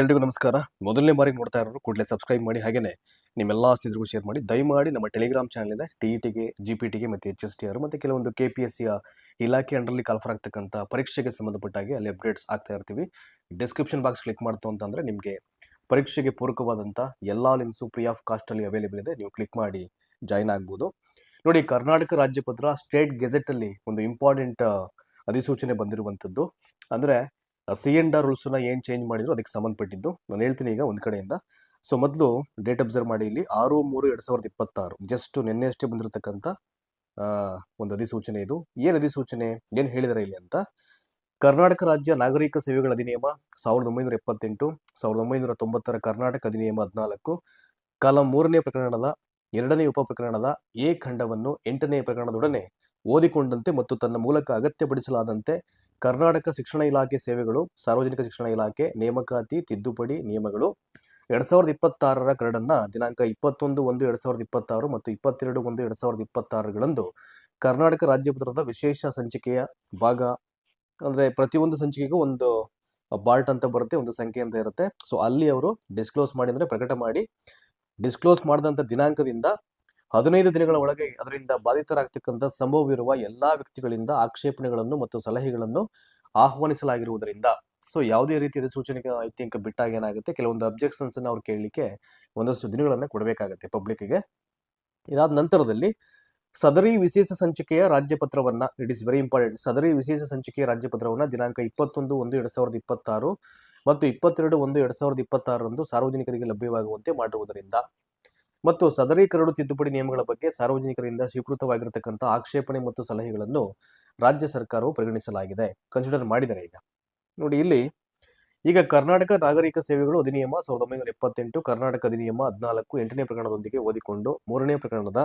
ಎಲ್ರಿಗೂ ನಮಸ್ಕಾರ. ಮೊದಲನೇ ಬಾರಿಗೆ ನೋಡ್ತಾ ಇರೋರು ಕೂಡಲೇ ಸಬ್ಸ್ಕ್ರೈಬ್ ಮಾಡಿ, ಹಾಗೇನೆ ನಿಮ್ಮೆಲ್ಲ ಸ್ನೇಹಿತರಿಗೂ ಶೇರ್ ಮಾಡಿ. ದಯಮಾಡಿ ನಮ್ಮ ಟೆಲಿಗ್ರಾಮ್ ಚಾನಲ್ ಇದೆ, ಟಿಇಟಿಗೆ, ಜಿಪಿಟಿಗೆ ಮತ್ತು HSTR ಮತ್ತು ಕೆಲವೊಂದು KPSCಯ ಇಲಾಖೆ ಅಂಡರ್ಲಿ ಕಾಲ್ಫರ್ ಆಗ್ತಕ್ಕಂಥ ಪರೀಕ್ಷೆಗೆ ಸಂಬಂಧಪಟ್ಟ ಹಾಗೆ ಅಲ್ಲಿ ಅಪ್ಡೇಟ್ಸ್ ಆಗ್ತಾ ಇರ್ತೀವಿ. ಡಿಸ್ಕ್ರಿಪ್ಷನ್ ಬಾಕ್ಸ್ ಕ್ಲಿಕ್ ಮಾಡ್ತು ಅಂತಂದರೆ ನಿಮಗೆ ಪರೀಕ್ಷೆಗೆ ಪೂರಕವಾದಂಥ ಎಲ್ಲ ಲಿಂಕ್ಸು ಫ್ರೀ ಆಫ್ ಕಾಸ್ಟಲ್ಲಿ ಅವೈಲೇಬಲ್ ಇದೆ. ನೀವು ಕ್ಲಿಕ್ ಮಾಡಿ ಜಾಯ್ನ್ ಆಗ್ಬೋದು. ನೋಡಿ, ಕರ್ನಾಟಕ ರಾಜ್ಯಪತ್ರ ಸ್ಟೇಟ್ ಗೆಜೆಟಲ್ಲಿ ಒಂದು ಇಂಪಾರ್ಟೆಂಟ್ ಅಧಿಸೂಚನೆ ಬಂದಿರುವಂಥದ್ದು. ಅಂದರೆ CNR ರೂಲ್ಸ್ನ ಏನು ಚೇಂಜ್ ಮಾಡಿದ್ರು ಅದಕ್ಕೆ ಸಂಬಂಧಪಟ್ಟಿದ್ದು ನಾನು ಹೇಳ್ತೀನಿ ಈಗ ಒಂದು ಕಡೆಯಿಂದ. ಸೊ ಮೊದಲು ಡೇಟ್ ಅಬ್ಸರ್ವ್ ಮಾಡಿ. ಇಲ್ಲಿ 6/3/2026 ಜಸ್ಟ್ ನಿನ್ನೆ ಅಷ್ಟೇ ಬಂದಿರತಕ್ಕಂಥ ಒಂದು ಅಧಿಸೂಚನೆ ಇದು. ಏನು ಅಧಿಸೂಚನೆ, ಏನು ಹೇಳಿದಾರೆ ಇಲ್ಲಿ ಅಂತ. ಕರ್ನಾಟಕ ರಾಜ್ಯ ನಾಗರಿಕ ಸೇವೆಗಳ ಅಧಿನಿಯಮ 1978, 1990 ಕರ್ನಾಟಕ ಅಧಿನಿಯಮ 14, ಕಾಲಂ 3ನೇ ಪ್ರಕರಣದ 2ನೇ ಉಪ ಪ್ರಕರಣದ ಎ ಖಂಡವನ್ನು 8ನೇ ಪ್ರಕರಣದೊಡನೆ ಓದಿಕೊಂಡಂತೆ ಮತ್ತು ತನ್ನ ಮೂಲಕ ಅಗತ್ಯಪಡಿಸಲಾದಂತೆ ಕರ್ನಾಟಕ ಶಿಕ್ಷಣ ಇಲಾಖೆ ಸೇವೆಗಳು, ಸಾರ್ವಜನಿಕ ಶಿಕ್ಷಣ ಇಲಾಖೆ ನೇಮಕಾತಿ ತಿದ್ದುಪಡಿ ನಿಯಮಗಳು 2026ರ ಕರಡನ್ನ ದಿನಾಂಕ 21/1/2026 ಮತ್ತು 22/1/2026ಗಳಂದು ಕರ್ನಾಟಕ ರಾಜ್ಯಪತ್ರದ ವಿಶೇಷ ಸಂಚಿಕೆಯ ಭಾಗ, ಅಂದರೆ ಪ್ರತಿಯೊಂದು ಸಂಚಿಕೆಗೂ ಒಂದು ಬಾಲ್ಟ್ ಅಂತ ಬರುತ್ತೆ, ಒಂದು ಸಂಖ್ಯೆ ಅಂತ ಇರುತ್ತೆ. ಸೊ ಅಲ್ಲಿ ಅವರು ಡಿಸ್ಕ್ಲೋಸ್ ಮಾಡಿ, ಅಂದರೆ ಪ್ರಕಟ ಮಾಡಿ, ಡಿಸ್ಕ್ಲೋಸ್ ಮಾಡಿದಂಥ ದಿನಾಂಕದಿಂದ 15 ದಿನಗಳ ಒಳಗೆ ಅದರಿಂದ ಬಾಧಿತರಾಗ್ತಕ್ಕಂಥ ಸಂಭವವಿರುವ ಎಲ್ಲಾ ವ್ಯಕ್ತಿಗಳಿಂದ ಆಕ್ಷೇಪಣೆಗಳನ್ನು ಮತ್ತು ಸಲಹೆಗಳನ್ನು ಆಹ್ವಾನಿಸಲಾಗಿರುವುದರಿಂದ, ಸೊ ಯಾವುದೇ ರೀತಿಯ ಸೂಚನೆಗೆ ಐ ಥಿಂಕ್ ಬಿಟ್ಟಾಗ ಏನಾಗುತ್ತೆ, ಕೆಲವೊಂದು ಅಬ್ಜೆಕ್ಷನ್ಸ್ ಅನ್ನು ಅವ್ರು ಕೇಳಲಿಕ್ಕೆ ಒಂದಷ್ಟು ದಿನಗಳನ್ನು ಕೊಡಬೇಕಾಗತ್ತೆ ಪಬ್ಲಿಕ್ಗೆ. ಇದಾದ ನಂತರದಲ್ಲಿ ಸದರಿ ವಿಶೇಷ ಸಂಚಿಕೆಯ ರಾಜ್ಯಪತ್ರವನ್ನ, ಇಟ್ ಇಸ್ ವೆರಿ ಇಂಪಾರ್ಟೆಂಟ್, ಸದರಿ ವಿಶೇಷ ಸಂಚಿಕೆಯ ರಾಜ್ಯಪತ್ರವನ್ನ ದಿನಾಂಕ 21/1/2026 ಮತ್ತು 22/1/2026ರಂದು ಸಾರ್ವಜನಿಕರಿಗೆ ಲಭ್ಯವಾಗುವಂತೆ ಮಾಡುವುದರಿಂದ ಮತ್ತು ಸದರಿ ಕರಡು ತಿದ್ದುಪಡಿ ನಿಯಮಗಳ ಬಗ್ಗೆ ಸಾರ್ವಜನಿಕರಿಂದ ಸ್ವೀಕೃತವಾಗಿರತಕ್ಕಂಥ ಆಕ್ಷೇಪಣೆ ಮತ್ತು ಸಲಹೆಗಳನ್ನು ರಾಜ್ಯ ಸರ್ಕಾರವು ಪರಿಗಣಿಸಲಾಗಿದೆ, ಕನ್ಸಿಡರ್ ಮಾಡಿದ್ದಾರೆ. ಈಗ ನೋಡಿ, ಇಲ್ಲಿ ಈಗ ಕರ್ನಾಟಕ ನಾಗರಿಕ ಸೇವೆಗಳು ಅಧಿನಿಯಮ 1978, ಕರ್ನಾಟಕ ಅಧಿನಿಯಮ 14 8ನೇ ಪ್ರಕರಣದೊಂದಿಗೆ ಓದಿಕೊಂಡು 3ನೇ ಪ್ರಕರಣದ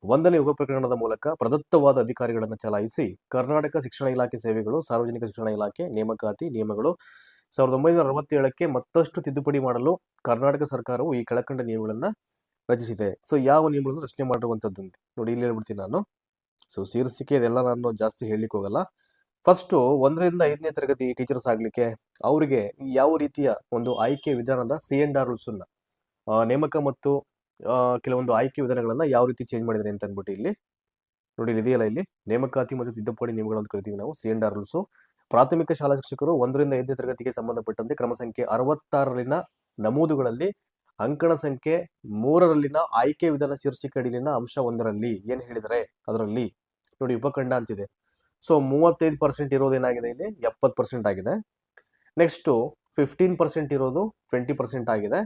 1ನೇ ಉಪ ಪ್ರಕರಣದ ಮೂಲಕ ಪ್ರದತ್ತವಾದ ಅಧಿಕಾರಿಗಳನ್ನು ಚಲಾಯಿಸಿ ಕರ್ನಾಟಕ ಶಿಕ್ಷಣ ಇಲಾಖೆ ಸೇವೆಗಳು, ಸಾರ್ವಜನಿಕ ಶಿಕ್ಷಣ ಇಲಾಖೆ ನೇಮಕಾತಿ ನಿಯಮಗಳು 1967ಕ್ಕೆ ಮತ್ತಷ್ಟು ತಿದ್ದುಪಡಿ ಮಾಡಲು ಕರ್ನಾಟಕ ಸರ್ಕಾರವು ಈ ಕೆಳಕಂಡ ನಿಯಮಗಳನ್ನು ರಚಿಸಿದೆ. ಸೊ ಯಾವ ನಿಯಮಗಳನ್ನು ರಚನೆ ಮಾಡಿರುವಂಥದ್ದಂತೆ ನೋಡಿ, ಇಲ್ಲಿ ಹೇಳ್ಬಿಡ್ತೀನಿ ನಾನು. ಸೊ ಶೀರ್ಷಿಕೆ ಇದೆಲ್ಲ ನಾನು ಜಾಸ್ತಿ ಹೇಳಲಿಕ್ಕೆ ಹೋಗಲ್ಲ. ಫಸ್ಟು 1ರಿಂದ 5ನೇ ತರಗತಿ ಟೀಚರ್ಸ್ ಆಗಲಿಕ್ಕೆ ಅವರಿಗೆ ಯಾವ ರೀತಿಯ ಒಂದು ಆಯ್ಕೆ ವಿಧಾನದ CNR ರೂಲ್ಸನ್ನ, ನೇಮಕ ಮತ್ತು ಕೆಲವೊಂದು ಆಯ್ಕೆ ವಿಧಾನಗಳನ್ನು ಯಾವ ರೀತಿ ಚೇಂಜ್ ಮಾಡಿದ್ದಾರೆ ಅಂತ ಅಂದ್ಬಿಟ್ಟು ಇಲ್ಲಿ ನೋಡಿ, ಇಲ್ಲಿ ಇದೆಯಲ್ಲ, ಇಲ್ಲಿ ನೇಮಕಾತಿ ಮತ್ತು ತಿದ್ದುಪಡಿ ನಿಯಮಗಳು ಅಂತ ಕರಿತೀವಿ ನಾವು, CNR ರೂಲ್ಸು. ಪ್ರಾಥಮಿಕ ಶಾಲಾ ಶಿಕ್ಷಕರು 1ರಿಂದ 5ನೇ ತರಗತಿಗೆ ಸಂಬಂಧಪಟ್ಟಂತೆ ಕ್ರಮ ಸಂಖ್ಯೆ 66ರಲ್ಲಿನ ನಮೂದುಗಳಲ್ಲಿ ಅಂಕಣ ಸಂಖ್ಯೆ 3ರಲ್ಲಿನ ಆಯ್ಕೆ ವಿಧಾನ ಶೀರ್ಷಿಕೆ ಅಡಿಲಿನ ಅಂಶ 1ರಲ್ಲಿ ಏನು ಹೇಳಿದರೆ ಅದರಲ್ಲಿ ನೋಡಿ ಉಪಖಂಡ ಅಂತಿದೆ. ಸೊ 35% ಇರೋದು ಏನಾಗಿದೆ, ಇಲ್ಲಿ 70% ಆಗಿದೆ. ನೆಕ್ಸ್ಟು 15% ಇರೋದು 20% ಆಗಿದೆ.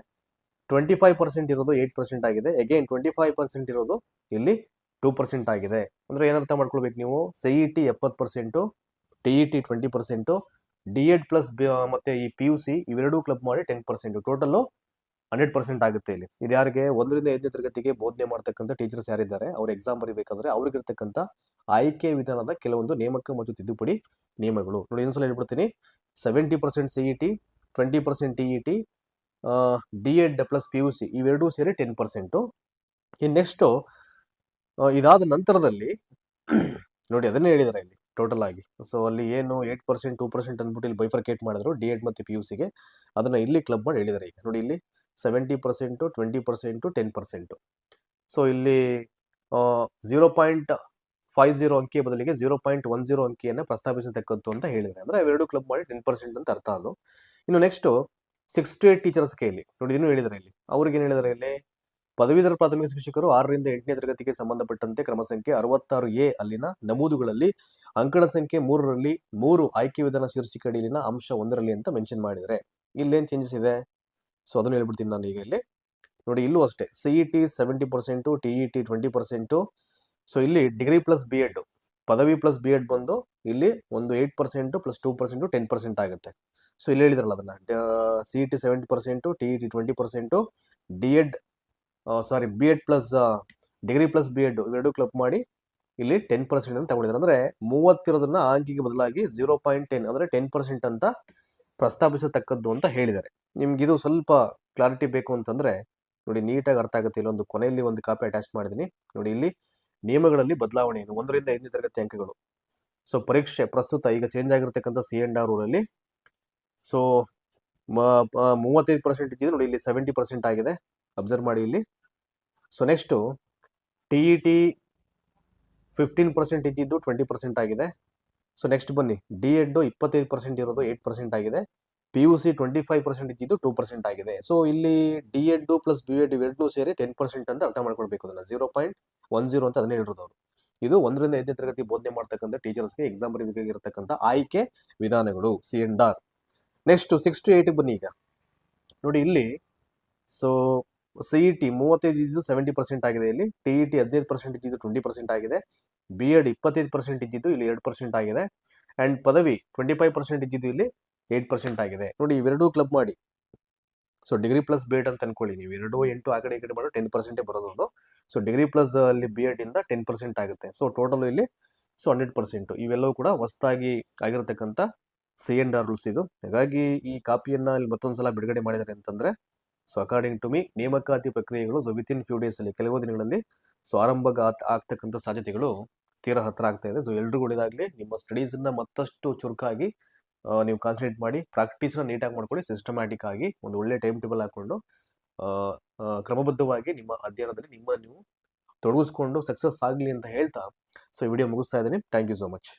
25% ಇರೋದು 8% ಆಗಿದೆ. ಅಗೇನ್ 25% ಇರೋದು ಇಲ್ಲಿ 2% ಆಗಿದೆ. ಅಂದರೆ ಏನರ್ಥ ಮಾಡ್ಕೊಳ್ಬೇಕು ನೀವು, CET 70%, TET 20%, D.Ed ಪ್ಲಸ್ ಮತ್ತೆ ಈ PUC ಇವೆರಡೂ ಕ್ಲಬ್ ಮಾಡಿ 10%, ಟೋಟಲ್ಲು 100% ಆಗುತ್ತೆ ಇಲ್ಲಿ. ಇದು ಯಾರಿಗೆ, 1ರಿಂದ 5ನೇ ತರಗತಿಗೆ ಬೋಧನೆ ಮಾಡ್ತಕ್ಕಂಥ ಟೀಚರ್ಸ್ ಯಾರಿದ್ದಾರೆ ಅವ್ರ ಎಕ್ಸಾಮ್ ಬರೀಬೇಕಾದ್ರೆ ಅವ್ರಿಗಿರ್ತಕ್ಕಂಥ ಆಯ್ಕೆ ವಿಧಾನದ ಕೆಲವೊಂದು ನೇಮಕ ಮತ್ತು ತಿದ್ದುಪಡಿ ನಿಯಮಗಳು ನೋಡಿ. ಇನ್ನೊಂದ್ಸಲ ಹೇಳ್ಬಿಡ್ತೀನಿ, 70% CET, 20% TET, D.Ed plus PUC ಇವೆರಡೂ ಸೇರಿ 10%. ಇನ್ನು ನೆಕ್ಸ್ಟು ಇದಾದ ನಂತರದಲ್ಲಿ ನೋಡಿ ಅದನ್ನೇ ಹೇಳಿದ್ದಾರೆ ಇಲ್ಲಿ ಟೋಟಲ್ ಆಗಿ. ಸೊ ಅಲ್ಲಿ ಏನು 8%, 2% ಅಂದ್ಬಿಟ್ಟು ಇಲ್ಲಿ ಬೈಫರ್ಕೇಟ್ ಮಾಡಿದ್ರು D.Ed ಮತ್ತು PUCಗೆ, ಅದನ್ನು ಇಲ್ಲಿ ಕ್ಲಬ್ ಮಾಡಿ ಹೇಳಿದ್ದಾರೆ. ಈಗ ನೋಡಿ, ಇಲ್ಲಿ 70%, 20%, 10%. ಸೊ ಇಲ್ಲಿ 0.50 ಅಂಕಿ ಬದಲಿಗೆ 0.10 ಅಂಕಿಯನ್ನು ಪ್ರಸ್ತಾಪಿಸತಕ್ಕದ್ದು ಅಂತ ಹೇಳಿದ್ದಾರೆ. ಅಂದರೆ ಅವೆರಡು ಕ್ಲಬ್ ಮಾಡಿ 10% ಅಂತ ಅರ್ಥ ಅದು. ಇನ್ನು ನೆಕ್ಸ್ಟು 6 to 8 ಟೀಚರ್ಸ್ ಕೈಯಲ್ಲಿ ನೋಡಿ, ಇನ್ನೂ ಹೇಳಿದ್ದಾರೆ ಇಲ್ಲಿ. ಅವ್ರಿಗೆ ಏನು ಹೇಳಿದ್ದಾರೆ ಇಲ್ಲಿ, ಪದವೀಧರ ಪ್ರಾಥಮಿಕ ಶಿಕ್ಷಕರು 6ರಿಂದ 8ನೇ ತರಗತಿಗೆ ಸಂಬಂಧಪಟ್ಟಂತೆ ಕ್ರಮ ಸಂಖ್ಯೆ 66A ಅಲ್ಲಿನ ನಮೂದುಗಳಲ್ಲಿ ಅಂಕಣ ಸಂಖ್ಯೆ 3ರಲ್ಲಿ 3 ಆಯ್ಕೆ ವಿಧಾನ ಶೀರ್ಷಿಕೆ ಅಡಿಲಿನ ಅಂಶ 1ರಲ್ಲಿ ಅಂತ ಮೆನ್ಷನ್ ಮಾಡಿದರೆ ಇಲ್ಲೇನು ಚೇಂಜಸ್ ಇದೆ, ಸೊ ಅದನ್ನು ಹೇಳ್ಬಿಡ್ತೀನಿ ನಾನು ಈಗ. ಇಲ್ಲಿ ನೋಡಿ, ಇಲ್ಲೂ ಅಷ್ಟೇ CET 70%, TET 20%. ಸೊ ಇಲ್ಲಿ ಡಿಗ್ರಿ ಪ್ಲಸ್ B.Ed, ಪದವಿ ಪ್ಲಸ್ B.Ed ಬಂದು ಇಲ್ಲಿ ಒಂದು 8% ಪ್ಲಸ್ 2% 10% ಆಗುತ್ತೆ. ಸೊ ಇಲ್ಲಿ ಹೇಳಿದ್ರಲ್ಲ ಅದನ್ನು, CET 70%, TET 20%, B.Ed plus degree plus B.Ed ಇವೆರಡು ಕ್ಲಬ್ ಮಾಡಿ ಇಲ್ಲಿ 10% ಅಂತ ತಗೊಂಡಿದ್ದಾರೆ. ಅಂದರೆ 30 ಇರೋದನ್ನ ಆ ಅಂಕಿಗೆ ಬದಲಾಗಿ 0.10 ಅಂದರೆ 10% ಅಂತ ಪ್ರಸ್ತಾಪಿಸತಕ್ಕದ್ದು ಅಂತ ಹೇಳಿದ್ದಾರೆ. ನಿಮ್ಗಿದು ಸ್ವಲ್ಪ ಕ್ಲಾರಿಟಿ ಬೇಕು ಅಂತಂದರೆ ನೋಡಿ, ನೀಟಾಗಿ ಅರ್ಥ ಆಗುತ್ತೆ. ಇಲ್ಲೊಂದು ಕೊನೆಯಲ್ಲಿ ಒಂದು ಕಾಪಿ ಅಟ್ಯಾಚ್ ಮಾಡಿದ್ದೀನಿ ನೋಡಿ. ಇಲ್ಲಿ ನಿಯಮಗಳಲ್ಲಿ ಬದಲಾವಣೆ ಏನು, 1ರಿಂದ 5ನೇ ತರಗತಿ ಅಂಕಗಳು. ಸೊ ಪರೀಕ್ಷೆ ಪ್ರಸ್ತುತ ಈಗ ಚೇಂಜ್ ಆಗಿರ್ತಕ್ಕಂಥ CNR ರೂಲಲ್ಲಿ ಸೊ 35% ಇದ್ದಿದ್ದು ನೋಡಿ ಇಲ್ಲಿ 70% ಆಗಿದೆ. ಅಬ್ಸರ್ವ್ ಮಾಡಿ ಇಲ್ಲಿ. ಸೊ ನೆಕ್ಸ್ಟು TET 15% ಇದ್ದಿದ್ದು 20% ಆಗಿದೆ. ಸೊ ನೆಕ್ಸ್ಟ್ ಬನ್ನಿ, D.Ed 25% ಇರೋದು 8% ಆಗಿದೆ. PUC 25% ಇದ್ದಿದ್ದು 2% ಆಗಿದೆ. ಸೊ ಇಲ್ಲಿ D.Ed ಪ್ಲಸ್ B.Ed ಇವೆರಡೂ ಸೇರಿ 10% ಅಂತ ಅರ್ಥ ಮಾಡ್ಕೊಳ್ಬೇಕು. ಅದನ್ನ 0.10 ಅಂತ ಅದನ್ನೇ ಹೇಳಿರೋದು ಅವರು. ಇದು 1 ರಿಂದ 5ನೇ ತರಗತಿ ಬೋಧನೆ ಮಾಡ್ತಕ್ಕಂಥ ಟೀಚರ್ಸ್ಗೆ ಎಕ್ಸಾಮ್ ಬರೀಬೇಕಾಗಿರತಕ್ಕಂಥ ಆಯ್ಕೆ ವಿಧಾನಗಳು C&R. ನೆಕ್ಸ್ಟ್ 6 to 8 ಬನ್ನಿ. ಈಗ ನೋಡಿ ಇಲ್ಲಿ, ಸೊ CET 35 ಇದ್ದಿದ್ದು 70% ಆಗಿದೆ. ಇಲ್ಲಿ TET 15% ಇದ್ದಿದ್ದು 20% ಆಗಿದೆ. B.Ed 25% ಇದ್ದಿದ್ದು ಇಲ್ಲಿ 2% ಆಗಿದೆ. ಅಂಡ್ ಪದವಿ 25% ಇದ್ದಿದ್ದು ಇಲ್ಲಿ 8% ಆಗಿದೆ. ನೋಡಿ ಇವೆರಡೂ ಕ್ಲಬ್ ಮಾಡಿ, ಸೊ ಡಿಗ್ರಿ ಪ್ಲಸ್ B.Ed ಅಂತ ಅನ್ಕೊಳ್ಳಿ ನೀವು. 2 8 ಆ ಕಡೆ ಈ ಕಡೆ ಮಾಡೋ 10% ಬರೋದು. ಸೊ ಡಿಗ್ರಿ ಪ್ಲಸ್ ಅಲ್ಲಿ B.Ed ಇಂದ 10% ಆಗುತ್ತೆ. ಸೊ ಟೋಟಲ್ ಇಲ್ಲಿ 100%. ಇವೆಲ್ಲವೂ ಕೂಡ ಹೊಸದಾಗಿ ಆಗಿರತಕ್ಕಂಥ C&R ರೂಲ್ಸ್ ಇದು. ಹಾಗಾಗಿ ಈ ಕಾಪಿಯನ್ನ ಇಲ್ಲಿ ಮತ್ತೊಂದ್ಸಲ ಬಿಡುಗಡೆ ಮಾಡಿದ್ದಾರೆ ಅಂತಂದ್ರೆ, ಸೊ ಅಕಾರ್ಡಿಂಗ್ ಟು ಮೀ ನೇಮಕಾತಿ ಪ್ರಕ್ರಿಯೆಗಳು ಸೊ ವಿತಿನ್ ಫ್ಯೂ ಡೇಸ್ ಅಲ್ಲಿ, ಕೆಲವು ದಿನಗಳಲ್ಲಿ ಸೊ ಆರಂಭ ಆಗ್ತಕ್ಕಂಥ ಸಾಧ್ಯತೆಗಳು ತೀರಾ ಹತ್ರ ಆಗ್ತಾ ಇದೆ. ಸೊ ಎಲ್ರಿಗೂ ಒಳ್ಳೆದಾಗ್ಲಿ. ನಿಮ್ಮ ಸ್ಟಡೀಸ್ನ ಮತ್ತಷ್ಟು ಚುರುಕಾಗಿ ನೀವು ಕಾನ್ಸಂಟ್ರೇಟ್ ಮಾಡಿ, ಪ್ರಾಕ್ಟೀಸ್ನ ನೀಟಾಗಿ ಮಾಡ್ಕೊಳ್ಳಿ. ಸಿಸ್ಟಮ್ಯಾಟಿಕ್ ಆಗಿ ಒಂದು ಒಳ್ಳೆ ಟೈಮ್ ಟೇಬಲ್ ಹಾಕೊಂಡು ಕ್ರಮಬದ್ಧವಾಗಿ ನಿಮ್ಮ ಅಧ್ಯಯನದಲ್ಲಿ ನೀವು ತೊಡಗಿಸ್ಕೊಂಡು ಸಕ್ಸಸ್ ಆಗಲಿ ಅಂತ ಹೇಳ್ತಾ ಸೊ ಈ ವಿಡಿಯೋ ಮುಗಿಸ್ತಾ ಇದ್ದೀನಿ. Thank you so much.